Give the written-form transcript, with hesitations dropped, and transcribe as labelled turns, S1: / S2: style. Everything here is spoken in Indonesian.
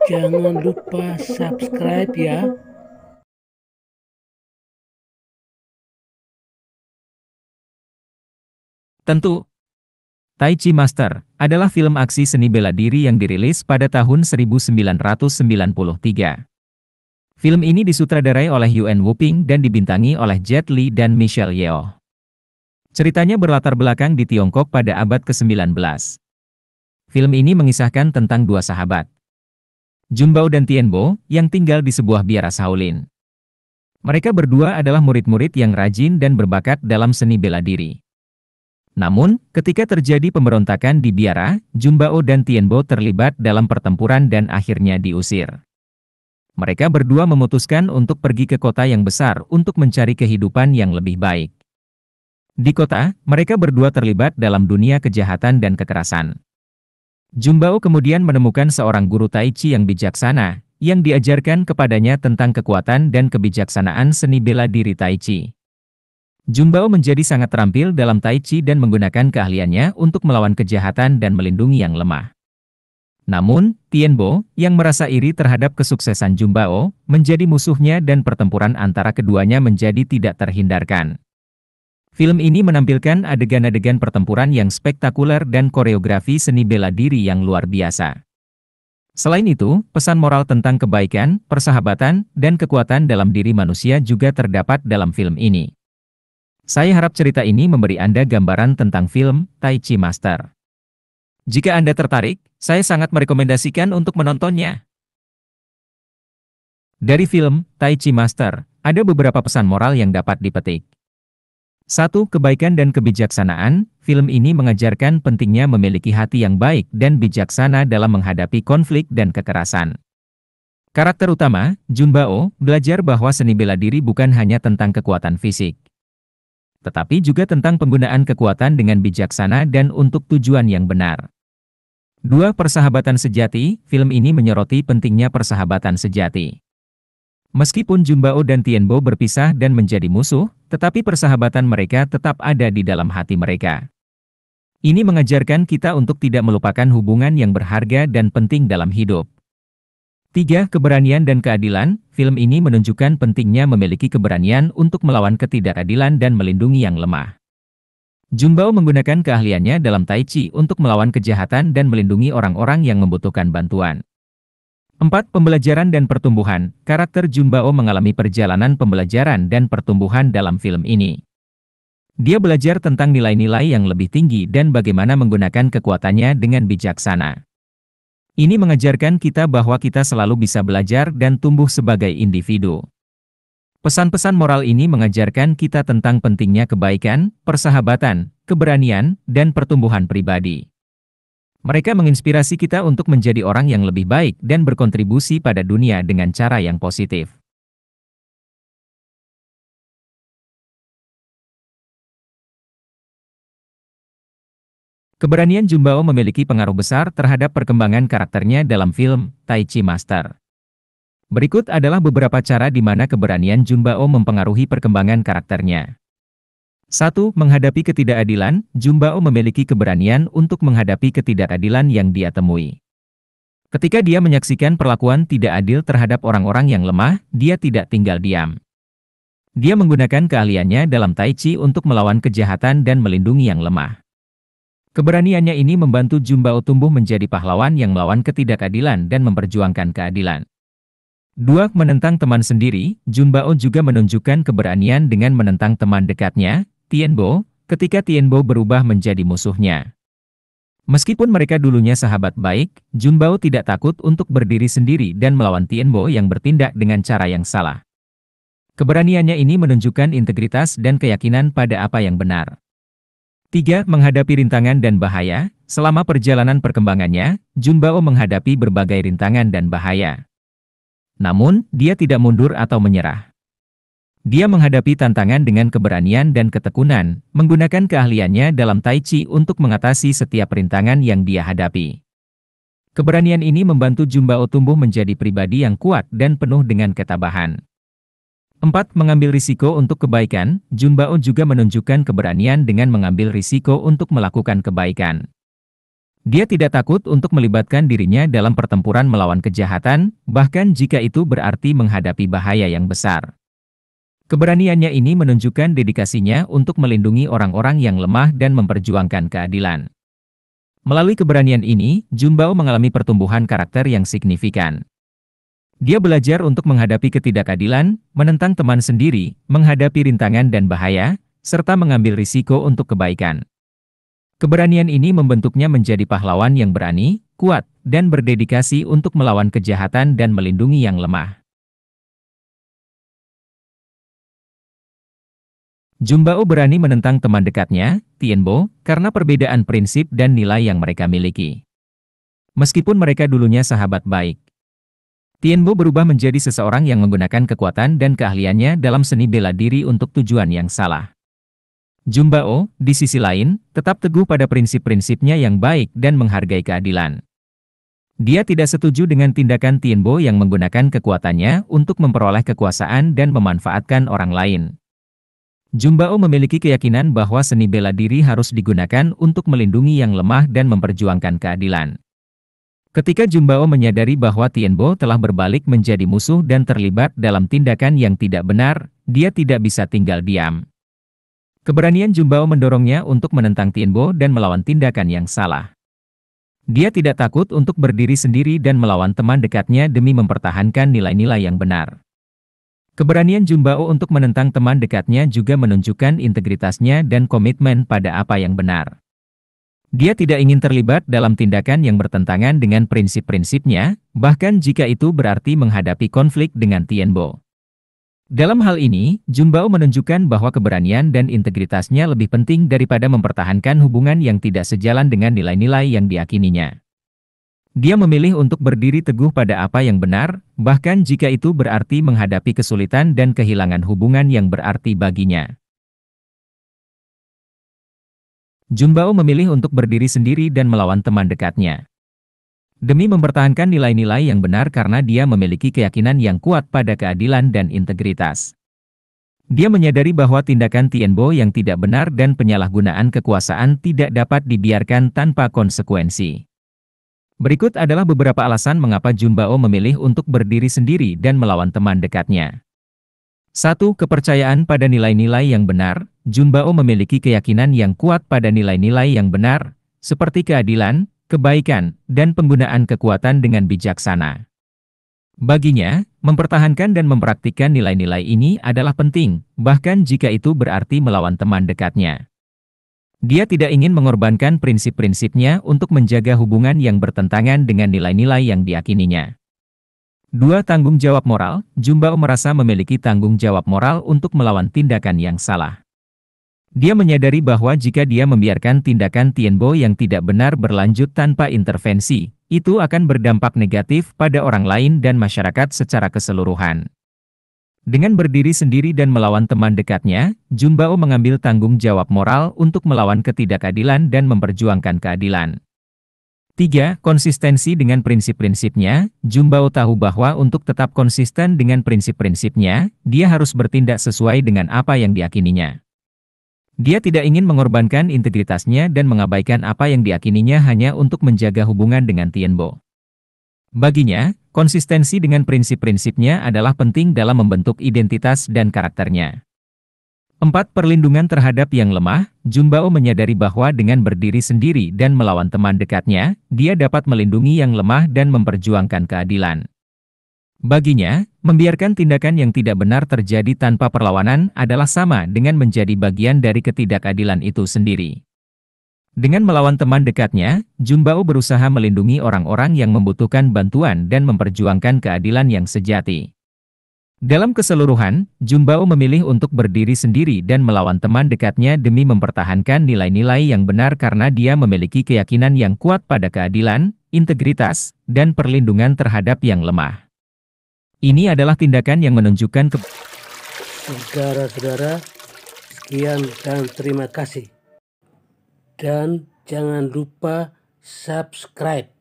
S1: Jangan lupa subscribe ya.
S2: Tentu, Tai Chi Master adalah film aksi seni bela diri yang dirilis pada tahun 1993. Film ini disutradarai oleh Yuen Woo-ping dan dibintangi oleh Jet Li dan Michelle Yeoh. Ceritanya berlatar belakang di Tiongkok pada abad ke-19. Film ini mengisahkan tentang dua sahabat, Jun Bao dan Tien Bo, yang tinggal di sebuah biara Shaolin. Mereka berdua adalah murid-murid yang rajin dan berbakat dalam seni bela diri. Namun, ketika terjadi pemberontakan di biara, Jun Bao dan Tien Bo terlibat dalam pertempuran dan akhirnya diusir. Mereka berdua memutuskan untuk pergi ke kota yang besar untuk mencari kehidupan yang lebih baik. Di kota, mereka berdua terlibat dalam dunia kejahatan dan kekerasan. Jun Bao kemudian menemukan seorang guru Tai Chi yang bijaksana, yang diajarkan kepadanya tentang kekuatan dan kebijaksanaan seni bela diri Tai Chi. Jun Bao menjadi sangat terampil dalam Tai Chi dan menggunakan keahliannya untuk melawan kejahatan dan melindungi yang lemah. Namun, Tien Bo, yang merasa iri terhadap kesuksesan Jun Bao, menjadi musuhnya dan pertempuran antara keduanya menjadi tidak terhindarkan. Film ini menampilkan adegan-adegan pertempuran yang spektakuler dan koreografi seni bela diri yang luar biasa. Selain itu, pesan moral tentang kebaikan, persahabatan, dan kekuatan dalam diri manusia juga terdapat dalam film ini. Saya harap cerita ini memberi Anda gambaran tentang film Tai Chi Master. Jika Anda tertarik, saya sangat merekomendasikan untuk menontonnya. Dari film Tai Chi Master, ada beberapa pesan moral yang dapat dipetik. 1. Kebaikan dan kebijaksanaan. Film ini mengajarkan pentingnya memiliki hati yang baik dan bijaksana dalam menghadapi konflik dan kekerasan. Karakter utama, Jun Bao, belajar bahwa seni bela diri bukan hanya tentang kekuatan fisik, tetapi juga tentang penggunaan kekuatan dengan bijaksana dan untuk tujuan yang benar. 2. Persahabatan sejati. Film ini menyoroti pentingnya persahabatan sejati. Meskipun Jun Bao dan Tien Bo berpisah dan menjadi musuh, tetapi persahabatan mereka tetap ada di dalam hati mereka. Ini mengajarkan kita untuk tidak melupakan hubungan yang berharga dan penting dalam hidup. 3. Keberanian dan keadilan. Film ini menunjukkan pentingnya memiliki keberanian untuk melawan ketidakadilan dan melindungi yang lemah. Jun Bao menggunakan keahliannya dalam Tai Chi untuk melawan kejahatan dan melindungi orang-orang yang membutuhkan bantuan. 4. Pembelajaran dan pertumbuhan. Karakter Jun Bao mengalami perjalanan pembelajaran dan pertumbuhan dalam film ini. Dia belajar tentang nilai-nilai yang lebih tinggi dan bagaimana menggunakan kekuatannya dengan bijaksana. Ini mengajarkan kita bahwa kita selalu bisa belajar dan tumbuh sebagai individu. Pesan-pesan moral ini mengajarkan kita tentang pentingnya kebaikan, persahabatan, keberanian, dan pertumbuhan pribadi. Mereka menginspirasi kita untuk menjadi orang yang lebih baik dan berkontribusi pada dunia dengan cara yang positif. Keberanian Jun Bao memiliki pengaruh besar terhadap perkembangan karakternya dalam film Tai Chi Master. Berikut adalah beberapa cara di mana keberanian Jun Bao mempengaruhi perkembangan karakternya. 1. Menghadapi ketidakadilan. Jun Bao memiliki keberanian untuk menghadapi ketidakadilan yang dia temui. Ketika dia menyaksikan perlakuan tidak adil terhadap orang-orang yang lemah, dia tidak tinggal diam. Dia menggunakan keahliannya dalam Tai Chi untuk melawan kejahatan dan melindungi yang lemah. Keberaniannya ini membantu Jun Bao tumbuh menjadi pahlawan yang melawan ketidakadilan dan memperjuangkan keadilan. 2. Menentang teman sendiri. Jun Bao juga menunjukkan keberanian dengan menentang teman dekatnya, Tien Bo, ketika Tien Bo berubah menjadi musuhnya. Meskipun mereka dulunya sahabat baik, Jun Bao tidak takut untuk berdiri sendiri dan melawan Tien Bo yang bertindak dengan cara yang salah. Keberaniannya ini menunjukkan integritas dan keyakinan pada apa yang benar. 3. Menghadapi rintangan dan bahaya. Selama perjalanan perkembangannya, Jun Bao menghadapi berbagai rintangan dan bahaya. Namun, dia tidak mundur atau menyerah. Dia menghadapi tantangan dengan keberanian dan ketekunan, menggunakan keahliannya dalam Tai Chi untuk mengatasi setiap rintangan yang dia hadapi. Keberanian ini membantu Jun Bao tumbuh menjadi pribadi yang kuat dan penuh dengan ketabahan. 4. Mengambil risiko untuk kebaikan. Jun Bao juga menunjukkan keberanian dengan mengambil risiko untuk melakukan kebaikan. Dia tidak takut untuk melibatkan dirinya dalam pertempuran melawan kejahatan, bahkan jika itu berarti menghadapi bahaya yang besar. Keberaniannya ini menunjukkan dedikasinya untuk melindungi orang-orang yang lemah dan memperjuangkan keadilan. Melalui keberanian ini, Jun Bao mengalami pertumbuhan karakter yang signifikan. Dia belajar untuk menghadapi ketidakadilan, menentang teman sendiri, menghadapi rintangan dan bahaya, serta mengambil risiko untuk kebaikan. Keberanian ini membentuknya menjadi pahlawan yang berani, kuat, dan berdedikasi untuk melawan kejahatan dan melindungi yang lemah. Jun Bao berani menentang teman dekatnya, Tien Bo, karena perbedaan prinsip dan nilai yang mereka miliki. Meskipun mereka dulunya sahabat baik, Tien Bo berubah menjadi seseorang yang menggunakan kekuatan dan keahliannya dalam seni bela diri untuk tujuan yang salah. Jun Bao, di sisi lain, tetap teguh pada prinsip-prinsipnya yang baik dan menghargai keadilan. Dia tidak setuju dengan tindakan Tien Bo yang menggunakan kekuatannya untuk memperoleh kekuasaan dan memanfaatkan orang lain. Jun Bao memiliki keyakinan bahwa seni bela diri harus digunakan untuk melindungi yang lemah dan memperjuangkan keadilan. Ketika Jun Bao menyadari bahwa Tien Bo telah berbalik menjadi musuh dan terlibat dalam tindakan yang tidak benar, dia tidak bisa tinggal diam. Keberanian Jun Bao mendorongnya untuk menentang Tien Bo dan melawan tindakan yang salah. Dia tidak takut untuk berdiri sendiri dan melawan teman dekatnya demi mempertahankan nilai-nilai yang benar. Keberanian Jun Bao untuk menentang teman dekatnya juga menunjukkan integritasnya dan komitmen pada apa yang benar. Dia tidak ingin terlibat dalam tindakan yang bertentangan dengan prinsip-prinsipnya, bahkan jika itu berarti menghadapi konflik dengan Tien Bo. Dalam hal ini, Jun Bao menunjukkan bahwa keberanian dan integritasnya lebih penting daripada mempertahankan hubungan yang tidak sejalan dengan nilai-nilai yang diyakininya. Dia memilih untuk berdiri teguh pada apa yang benar, bahkan jika itu berarti menghadapi kesulitan dan kehilangan hubungan yang berarti baginya. Jun Bao memilih untuk berdiri sendiri dan melawan teman dekatnya. Demi mempertahankan nilai-nilai yang benar karena dia memiliki keyakinan yang kuat pada keadilan dan integritas. Dia menyadari bahwa tindakan Tien Bo yang tidak benar dan penyalahgunaan kekuasaan tidak dapat dibiarkan tanpa konsekuensi. Berikut adalah beberapa alasan mengapa Jun Bao memilih untuk berdiri sendiri dan melawan teman dekatnya. 1. Kepercayaan pada nilai-nilai yang benar. Jun Bao memiliki keyakinan yang kuat pada nilai-nilai yang benar, seperti keadilan, kebaikan, dan penggunaan kekuatan dengan bijaksana. Baginya, mempertahankan dan mempraktikkan nilai-nilai ini adalah penting, bahkan jika itu berarti melawan teman dekatnya. Dia tidak ingin mengorbankan prinsip-prinsipnya untuk menjaga hubungan yang bertentangan dengan nilai-nilai yang diyakininya. 2. Tanggung jawab moral. Jun Bao merasa memiliki tanggung jawab moral untuk melawan tindakan yang salah. Dia menyadari bahwa jika dia membiarkan tindakan Tien Bo yang tidak benar berlanjut tanpa intervensi, itu akan berdampak negatif pada orang lain dan masyarakat secara keseluruhan. Dengan berdiri sendiri dan melawan teman dekatnya, Jun Bao mengambil tanggung jawab moral untuk melawan ketidakadilan dan memperjuangkan keadilan. 3. Konsistensi dengan prinsip-prinsipnya. Jun Bao tahu bahwa untuk tetap konsisten dengan prinsip-prinsipnya, dia harus bertindak sesuai dengan apa yang diyakininya. Dia tidak ingin mengorbankan integritasnya dan mengabaikan apa yang diyakininya hanya untuk menjaga hubungan dengan Tien Bo. Baginya, konsistensi dengan prinsip-prinsipnya adalah penting dalam membentuk identitas dan karakternya. 4. Perlindungan terhadap yang lemah. Jun Bao menyadari bahwa dengan berdiri sendiri dan melawan teman dekatnya, dia dapat melindungi yang lemah dan memperjuangkan keadilan. Baginya, membiarkan tindakan yang tidak benar terjadi tanpa perlawanan adalah sama dengan menjadi bagian dari ketidakadilan itu sendiri. Dengan melawan teman dekatnya, Jun Bao berusaha melindungi orang-orang yang membutuhkan bantuan dan memperjuangkan keadilan yang sejati. Dalam keseluruhan, Jun Bao memilih untuk berdiri sendiri dan melawan teman dekatnya demi mempertahankan nilai-nilai yang benar karena dia memiliki keyakinan yang kuat pada keadilan, integritas, dan perlindungan terhadap yang lemah. Ini adalah tindakan yang menunjukkan
S1: Saudara-saudara, sekian dan terima kasih. Dan jangan lupa subscribe.